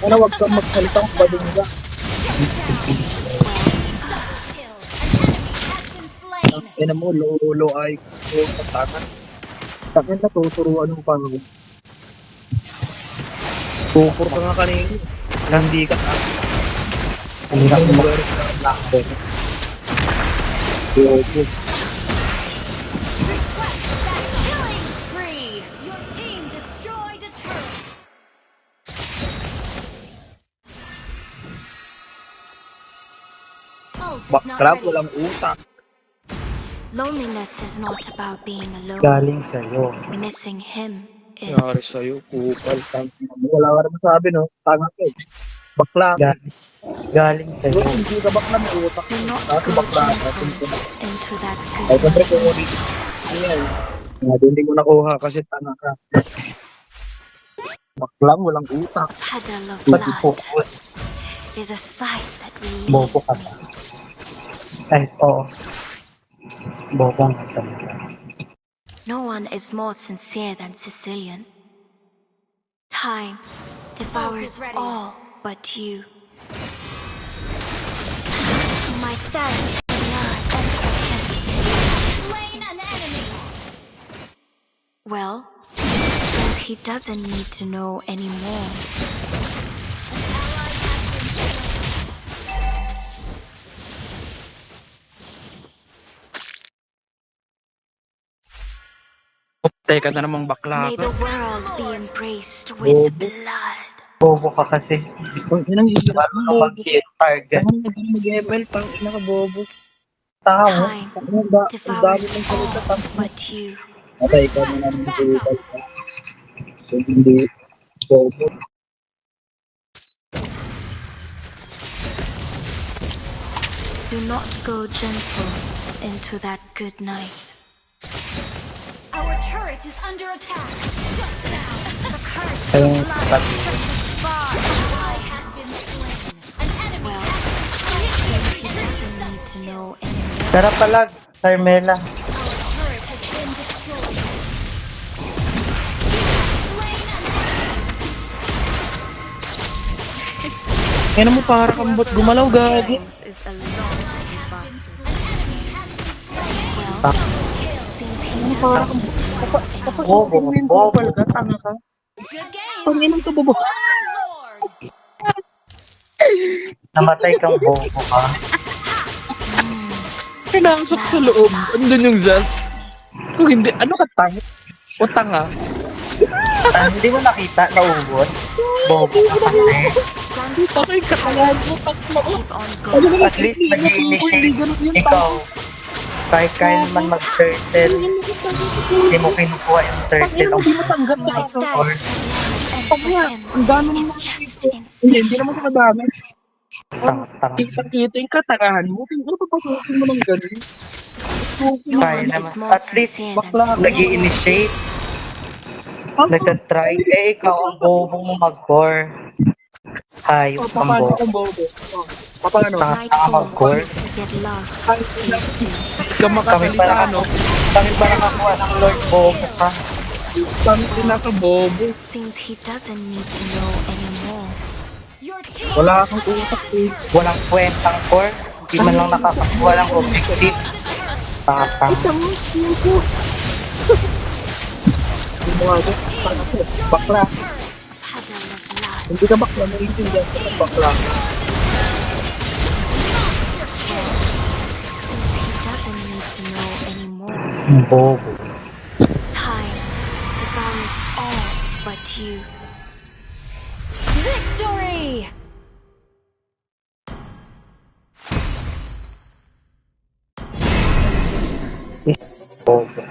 Ano, wag kang magsalita kung bading ka. Ina mo, lolo ay ko sa tangan. Tangan na tuturuan ng Panginoon. Tukur ka nga kanina. Hindi ka tangan. Hindi ka kumagari sa blackboard. Yobo. Baklap, walang utak. Loneliness is not about being alone. Galing sa'yo. Missing him is. Nangyari sa'yo, kupal. Wala ka naman sabi, no? Tanga ka eh. Bakla. Galing sa'yo. Pero hindi ka bakla, may utak. Do not Kasi go bakla ka. gentle into that Ay, siyempre good kung ulit. Ayan. Hindi ko nakuha kasi tanga ka. Baklang, walang utak. puddle of Pati po. blood is a sight that Bobo relieves ka me. ba? Ay, oo. Bobong ka talaga. No one is more sincere than Sicilian. Time devours all but you. My thirst for blood slain an enemy. Well, since he doesn't need to know anymore. Teka na namang bakla May ka. the world be embraced with blood. Bobo ka kasi. Ang inang hirap Bago mo, ka bobo. mag-hit target. Ang hindi mag-epel, pang ina ka, bobo. Tao. Time Ang dami devours ng all salita, pang but you. patay ka na naman ng epel ka. So, hindi, bobo. Do not go gentle into that good night. Our turret is under attack. Shut down. The curse Ayun, of blood sabi. stretches far. An ally has been slain. An enemy Well, has been he slain. doesn't need to know anymore. Tara palag, Carmela. Our turret has been destroyed. Slain an enemy. Kaya mo para kang bot gumalaw, gago. Is a long An enemy has been slain. since he doesn't need to know anymore. Bobo, bobo. Ka, tanga ka. Good game. Pang inang ka, bobo. Lord. Namatay kang bobo ka. Pinasok sa loob. Andun yung Zaz. Kung hindi, ano ka, tanga? O tanga? Ah, hindi mo nakita, naugot. Bobo ka kasi. Patay ka, tanga mo, tanga mo. Keep on going. At least nag-i-initiate ikaw. Kahit kaya naman mag-turtle, hindi mo kinukuha yung turtle ang Tanggap na My ako. thirst for blood and for Ang dami him naman is just hindi naman insatiable. sa madami. tang-tang. Kita yung katangahan mo. Tingnan pa pasukin mo ng ganun. No Kaya one naman. is more At least, sincere bakla than ka. nag-i-initiate, nagtatry. Eh, ikaw ang bobo mo mag-core. Hayop kang Paano bobo. kung bobo? Paano? Nightfall, mag-core. get love. Ka makasalita, no? Kami pa nakakuha ng Lord Bobo ka. Kami nasa bobo. Since he doesn't need to know anymore. Your team Wala akong utak eh. Walang kwentang core. Hindi man lang nakakakuha ng objective. Tatang. Yung mga ito, tanga ko. Bakla. Puddle of blood. Hindi ka bakla, naiintindihan ka ng bakla. He doesn't need to know anymore. Bobo. Time devours all but you. victory. Bobo.